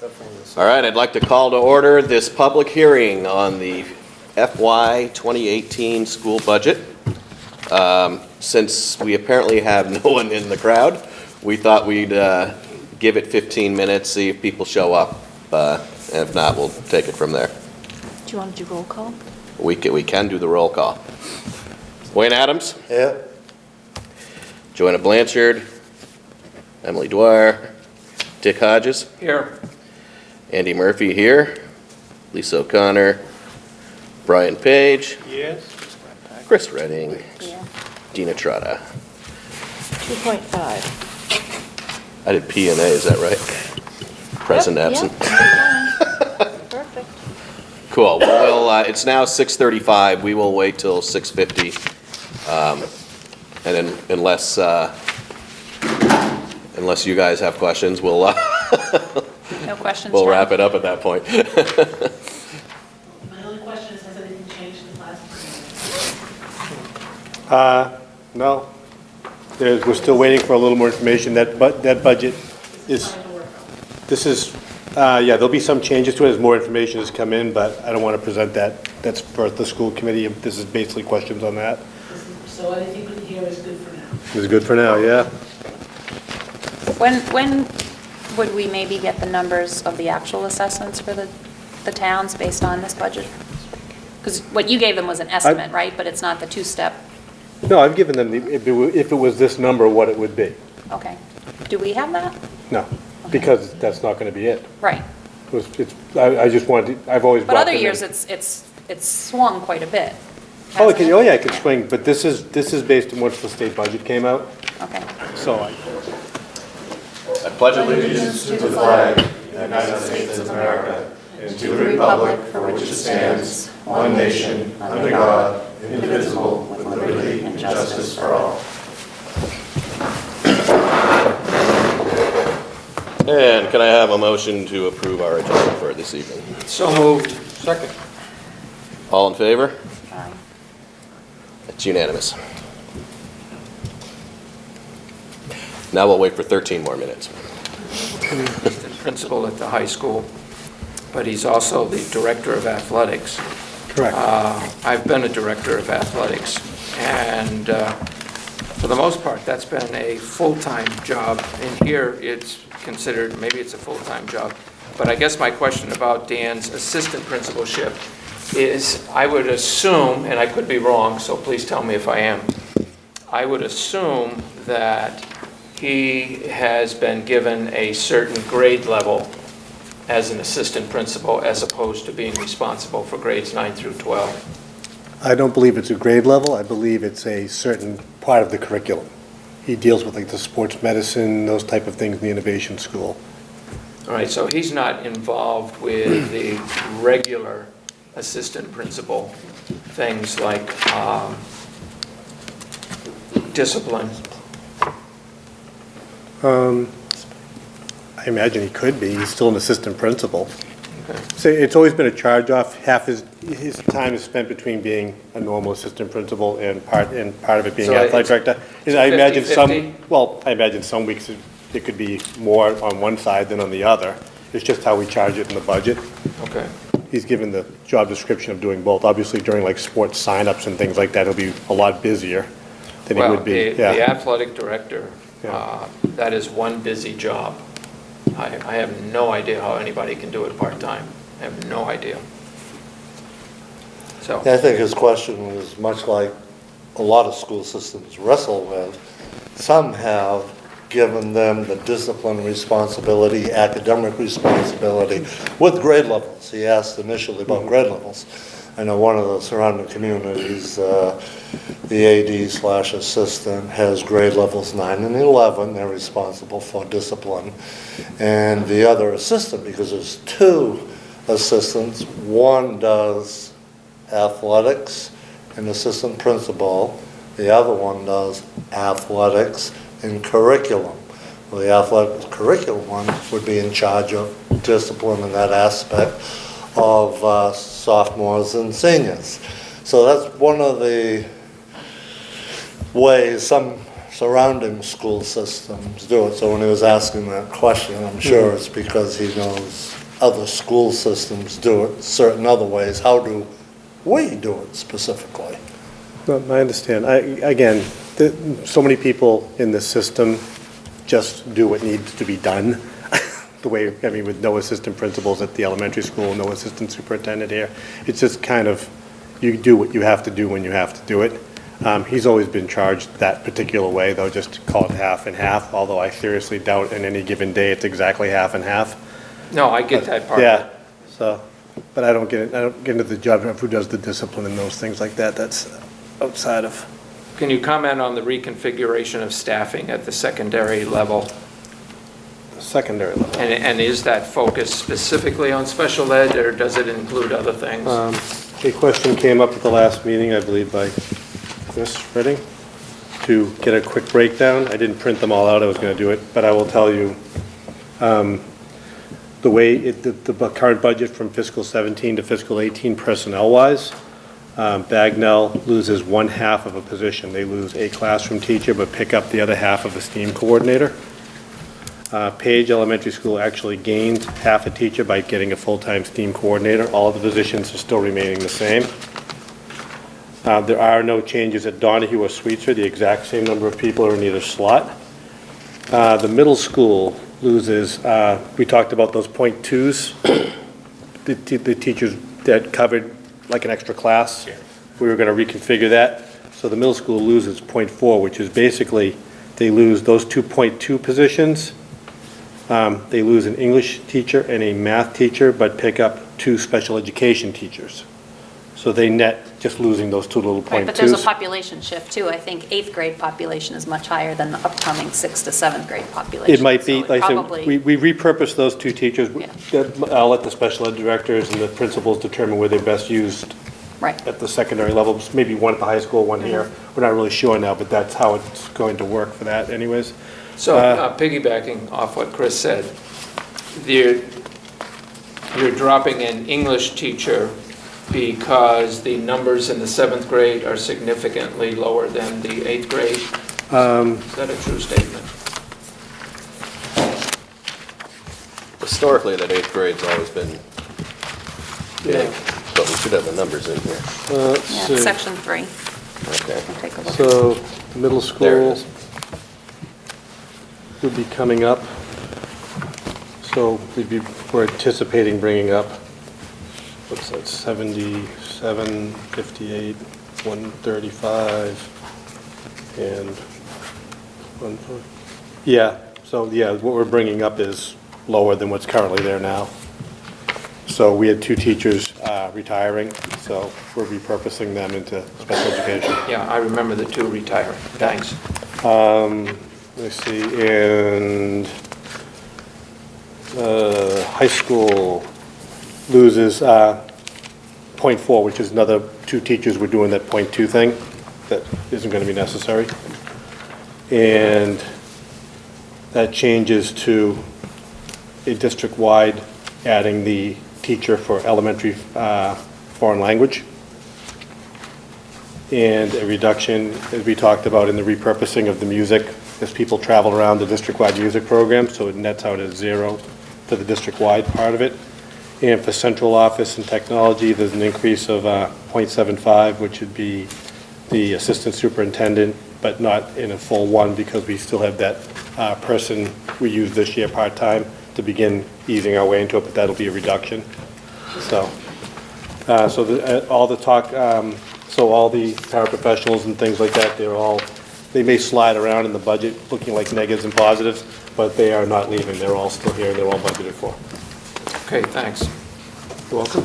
All right, I'd like to call to order this public hearing on the FY 2018 school budget. Since we apparently have no one in the crowd, we thought we'd give it 15 minutes, see if people show up. And if not, we'll take it from there. Do you want to do roll call? We can do the roll call. Wayne Adams? Here. Joanna Blanchard? Emily Dwyer? Dick Hodges? Here. Andy Murphy here. Lisa O'Connor. Brian Page. Yes. Chris Redding. Yeah. Dina Trotta. 2.5. I did P and A, is that right? Present, Yep, absent. yep. Perfect. Cool. Well, it's now 6:35. We will wait till 6:50. And then unless you guys have questions, we'll No questions, we'll John? wrap it up at that point. My only question is, has anything changed in the last No. We're still waiting for a little more information. That budget is, this is, there'll be some changes to it as more information has come in, but I don't want to present that. That's for the school committee. This is basically questions on that. So anything we hear is good for now. It's good for now, yeah. When would we maybe get the numbers of the actual assessments for the towns based on this budget? Because what you gave them was an estimate, right? But it's not the two-step. No, I've given them, if it was this number, what it would be. Okay. Do we have that? No, because that's not going to be it. Right. I just wanted, I've always But brought other them in. years, it's swung quite a bit. Oh, hasn't it? yeah, it could Yeah. swing, but this is based on once the state budget came out, Okay. so I pledge Allegiance to the flag of the United States of America and to the republic for which it stands, one nation, under God, indivisible, with liberty and justice for all. And can I have a motion to approve our agenda for this evening? So moved. Second. All in favor? Aye. It's unanimous. Now we'll wait for 13 more minutes. The principal at the high school, but he's also the director of athletics. correct. I've been a director of athletics, and for the most part, that's been a full-time job. And here, it's considered, maybe it's a full-time job. But I guess my question about Dan's assistant principalship is, I would assume, and I could be wrong, so please tell me if I am, I would assume that he has been given a certain grade level as an assistant principal as opposed to being responsible for grades 9 through 12. I don't believe it's a grade level, I believe it's a certain part of the curriculum. He deals with like the sports medicine, those type of things in the innovation school. All right, so he's not involved with the regular assistant principal things like discipline. I imagine he could be, he's still an assistant principal. Okay. So it's always been a charge off, half his time is spent between being a normal assistant principal and part of it being So athletic it's director. And I imagine 50-50? I imagine some weeks it could be more on one side than on the other. It's just how we charge it in the budget. Okay. He's given the job description of doing both. Obviously during like sports signups and things like that, he'll be a lot busier than he would be. Well, the athletic director, Yeah. that is one busy job. I have no idea how anybody can do it part-time. I have no idea. So, I think his question was much like a lot of school systems wrestle with. Some have given them the discipline responsibility, academic responsibility with grade levels. He asked initially about grade levels. I know one of the surrounding communities, the AD/assistant has grade levels 9 and 11. They're responsible for discipline. And the other assistant, because there's two assistants, one does athletics, an assistant principal. The other one does athletics and curriculum. Well, the athletic curriculum one would be in charge of discipline in that aspect of sophomores and seniors. So that's one of the ways some surrounding school systems do it. So when he was asking that question, I'm sure it's because he knows other school systems do it certain other ways. How do we do it specifically? No, I understand. Again, so many people in the system just do what needs to be done. The way, I mean, with no assistant principals at the elementary school, no assistant superintendent here. It's just kind of, you do what you have to do when you have to do it. He's always been charged that particular way, though, just to call it half and half, although I seriously doubt in any given day it's exactly half and half. No, I get that part. Yeah, so, but I don't get into the job of who does the discipline and those things like that. That's outside of. Can you comment on the reconfiguration of staffing at the secondary level? Secondary level. And is that focused specifically on special ed, or does it include other things? A question came up at the last meeting, I believe, by Chris Redding, to get a quick breakdown. I didn't print them all out, I was going to do it, but I will tell you, the way, the current budget from fiscal 17 to fiscal 18 personnel-wise, Bagnell loses one half of a position. They lose a classroom teacher, but pick up the other half of a STEAM coordinator. Page Elementary School actually gained half a teacher by getting a full-time STEAM coordinator. All of the positions are still remaining the same. There are no changes at Donahue or Sweetser. The exact same number of people are in either slot. The middle school loses, we talked about those .2s, the teachers that covered like an extra class. We were going to reconfigure that. So the middle school loses .4, which is basically they lose those 2 .2 positions. They lose an English teacher and a math teacher, but pick up 2 special education teachers. So they net just losing those 2 little .2s. Right, but there's a population shift too. I think 8th grade population is much higher than the upcoming 6th to 7th grade population. It might be, So like I probably- said, we repurposed those 2 teachers. Yeah. I'll let the special ed directors and the principals determine where they're best used Right. at the secondary level. Maybe one at the high school, one here. We're not really sure now, but that's how it's going to work for that anyways. So piggybacking off what Chris said, you're dropping an English teacher because the numbers in the 7th grade are significantly lower than the 8th grade? Is that a true statement? Historically, that 8th grade's always been big, but we should have the numbers in here. Let's Yeah, see. section 3. Okay. We'll take a look. So, middle There it school is. would be coming up. So we're anticipating bringing up, what's that, 77, 58, 135, and yeah, so yeah, what we're bringing up is lower than what's currently there now. So we had 2 teachers retiring, so we're repurposing them into special education. Yeah, I remember the 2 retiring. Thanks. Let's see, and high school loses .4, which is another 2 teachers were doing that .2 thing that isn't going to be necessary. And that changes to a district-wide, adding the teacher for elementary foreign language. And a reduction, as we talked about in the repurposing of the music, as people travel around the district-wide music program, so it nets out at 0 to the district-wide part of it. And for central office and technology, there's an increase of .75, which would be the assistant superintendent, but not in a full one, because we still have that person we used this year part-time to begin easing our way into it, but that'll be a reduction. So, all the talk, so all the paraprofessionals and things like that, they may slide around in the budget looking like negatives and positives, but they are not leaving. They're all still here, they're all budgeted for. Okay, thanks. You're welcome.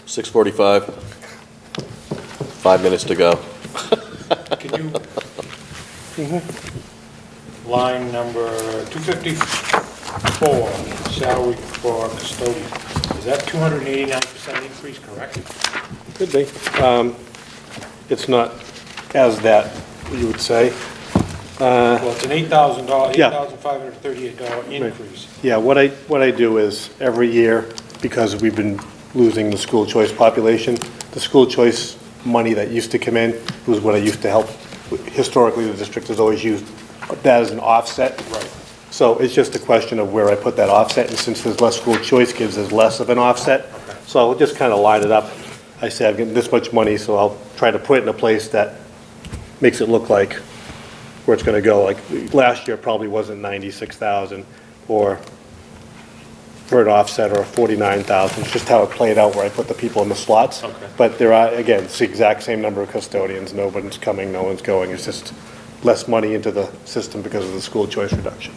.645, 5 minutes to go. Can you, line number 254, salary for custodian, is that 289% increase, correct? Could be. It's not as that, you would say. Well, it's an $8,000, Yeah. $8,538 increase. Yeah, what I do is, every year, because we've been losing the school choice population, the school choice money that used to come in was what I used to help. Historically, the district has always used that as an offset. Right. So it's just a question of where I put that offset, and since there's less school choice, gives us less of an offset. So I'll just kind of line it up. I say I'm getting this much money, so I'll try to put it in a place that makes it look like where it's gonna go. Like, last year probably wasn't 96,000 or for an offset, or 49,000. It's just how it played out where I put the people in the slots. Okay. But there are, again, it's the exact same number of custodians. Nobody's coming, no one's going. It's just less money into the system because of the school choice reduction.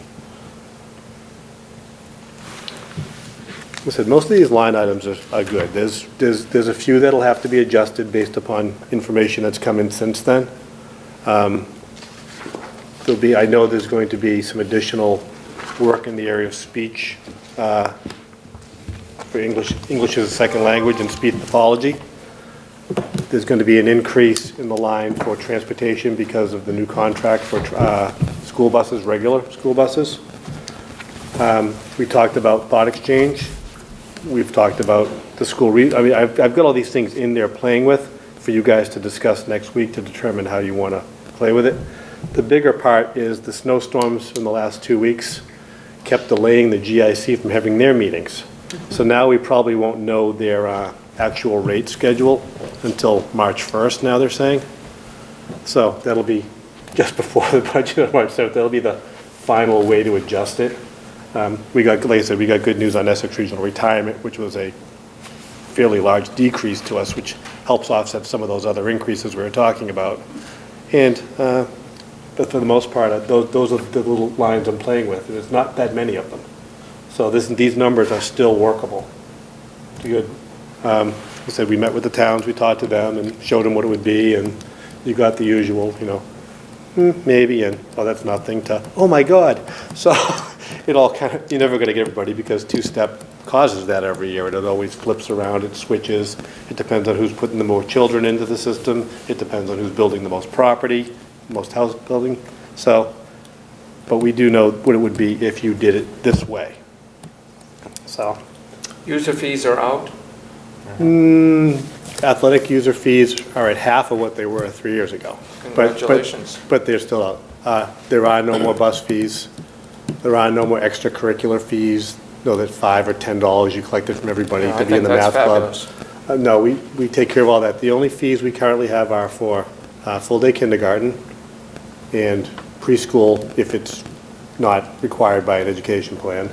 I said, most of these line items are good. There's a few that'll have to be adjusted based upon information that's come in since then. I know there's going to be some additional work in the area of speech, for English as a second language and speech pathology. There's going to be an increase in the line for transportation because of the new contract for school buses, regular school buses. We talked about thought exchange. We've talked about the school, I've got all these things in there playing with for you guys to discuss next week to determine how you want to play with it. The bigger part is the snowstorms in the last 2 weeks kept delaying the GIC from having their meetings. So now we probably won't know their actual rate schedule until March 1st, now they're saying. So that'll be just before the budget on March 7th. That'll be the final way to adjust it. Like I said, we got good news on Essex Regional Retirement, which was a fairly large decrease to us, which helps offset some of those other increases we were talking about. And but for the most part, those are the little lines I'm playing with. There's not that many of them. So these numbers are still workable. Good. I said we met with the towns, we talked to them and showed them what it would be, and you got the usual, maybe, and, oh, that's nothing, to, oh my God. So it all kind of, you're never going to get everybody because two-step causes that every year. It always flips around, it switches. It depends on who's putting the more children into the system. It depends on who's building the most property, most house building. So, but we do know what it would be if you did it this way. So. User fees are out? Athletic user fees are at half of what they were 3 years ago. Congratulations. But they're still out. There are no more bus fees. There are no more extracurricular fees. No, that $5 or $10 you collected from everybody Yeah, to I be in the think math that's club. fabulous. No, we take care of all that. The only fees we currently have are for full-day kindergarten and preschool if it's not required by an education plan.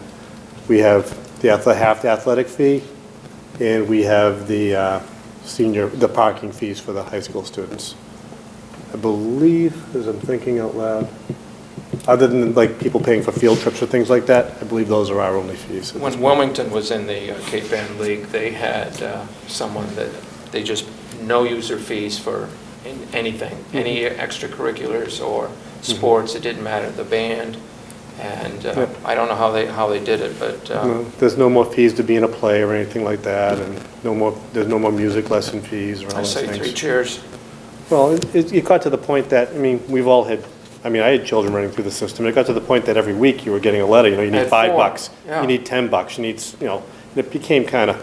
We have half the athletic fee, and we have the parking fees for the high school students. I believe, as I'm thinking out loud, other than like people paying for field trips or things like that, I believe those are our only fees. When Wilmington was in the Cape Ann League, they had someone that they just no user fees for anything, any extracurriculars or sports. It didn't matter, the band. And I don't know how they did it, but No, there's no more fees to be in a play or anything like that, and there's no more music lesson fees or all I those say things. 3 cheers. Well, it got to the point that, we've all had, I had children running through the system. It got to the point that every week you were getting a letter, you I need had $5, four, yeah. you need $10, you need, it became kind of,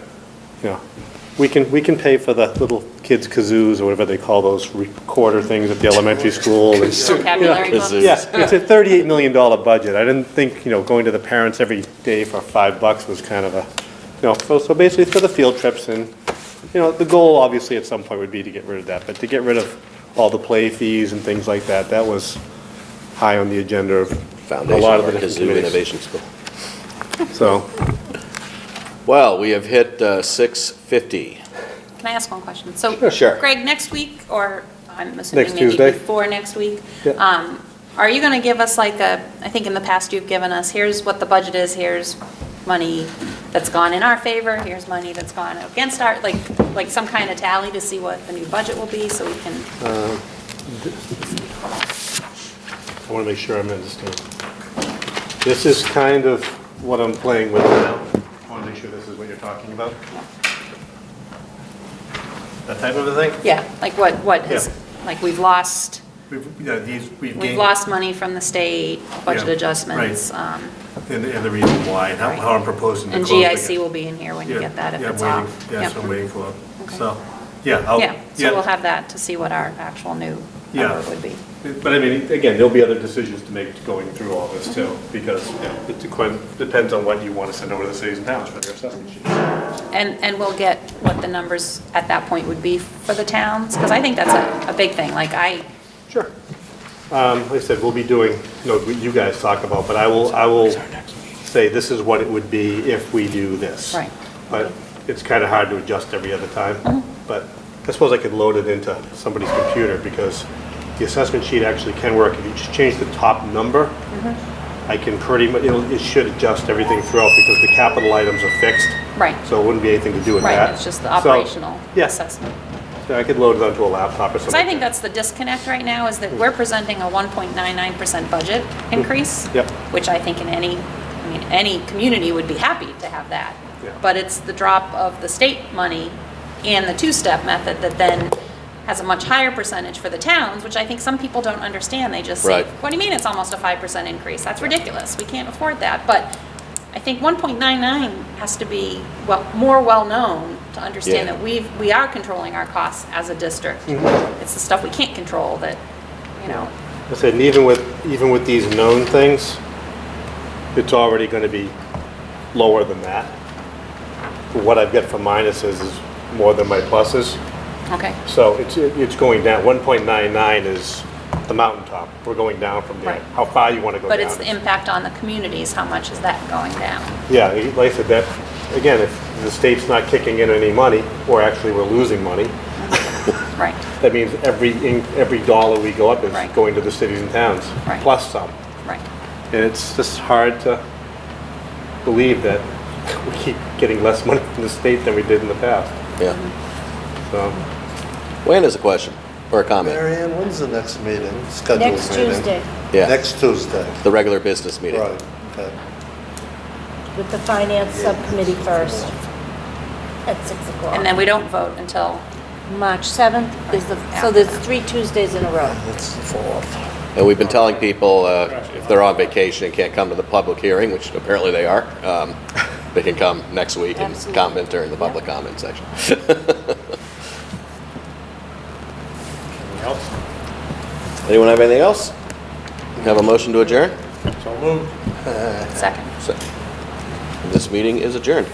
we can pay for the little kids' kazoos or whatever they call those recorder things at the elementary school. and- Vocabulary books. Kazoo. Yeah, it's a $38 million budget. I didn't think, going to the parents every day for $5 was kind of a, so basically for the field trips and, the goal obviously at some point would be to get rid of that, but to get rid of all the play fees and things like that, that was high on the agenda of a Foundation lot of of our the different Kazoo committees. Innovation School. So, Well, we have hit 6:50. Can I ask one question? So, Sure. Greg, next week, or I'm assuming Next maybe Tuesday? before next week, Yeah. are you going to give us I think in the past you've given us, here's what the budget is, here's money that's gone in our favor, here's money that's gone against our, like some kind of tally to see what the new budget will be, so we can, I want to make sure I'm understanding. This is kind of what I'm playing with now. I want to make sure this is what you're talking about. That type of a thing? yeah, like what has, Yeah. like we've lost, We've we've lost money from the state, budget Yeah, adjustments, And the reason why, and how I'm proposing to and close the GIC will be in here when you get that, if it's off. Yeah, Yep. so I'm waiting for it. Okay. So, Yeah, Yeah, so we'll have that to see what our actual new Yeah. number would be. But I mean, again, there'll be other decisions to make going through all this too, because it depends on what you want to send over to the cities and towns for their assessment sheet. And we'll get what the numbers at that point would be for the towns, because I think that's a big thing, like Sure. Like I said, we'll be doing, what you guys talk about, but I will say this is what it would be if we do this. Right. But it's kind of hard to adjust every other time. But I suppose I could load it into somebody's computer, because the assessment sheet actually can work. If you just change the top number, I can pretty much, it should adjust everything throughout, because the capital items are fixed. Right. So it wouldn't be anything to do with that. Right, it's just the So, operational yeah. assessment. So I could load it onto a laptop or Because something. I think that's the disconnect right now, is that we're presenting a 1.99% budget increase. Yep. Which I think in any community would be happy to have that. Yeah. But it's the drop of the state money and the two-step method that then has a much higher percentage for the towns, which I think some people don't understand. They just say, Right. what do you mean it's almost a 5% increase? That's ridiculous. We can't afford that. But I think 1.99 has to be more well-known to understand Yeah. that we are controlling our costs as a district. It's the stuff we can't control that, I said, and even with these known things, it's already going to be lower than that. What I've got for minuses is more than my pluses. okay. So it's going down. 1.99 is the mountaintop. We're going down from there. Right. How far you want to go down. But it's the impact on the communities, how much is that going down? Yeah, like I said, that, again, if the state's not kicking in any money, or actually we're losing money, Right, that means every dollar we go up is Right. going to the cities and towns, Right. plus some. right. And it's just hard to believe that we keep getting less money from the state than we did in the past. Yeah. So, Wayne has a question or a comment. Mary Ann, when's the next meeting? Scheduled Next meeting? Tuesday, Yeah, Next Tuesday, the regular business meeting. right, okay. with the finance subcommittee first, at 6 o'clock. And then we don't vote until, March 7th is so there's 3 Tuesdays in a row. It's the 4th. And we've been telling people, if they're on vacation and can't come to the public hearing, which apparently they are, they can come next week and Absolutely. comment during the public comment section. Anything else? Anyone have anything else? Have a motion to adjourn? So moved. second. So, this meeting is adjourned.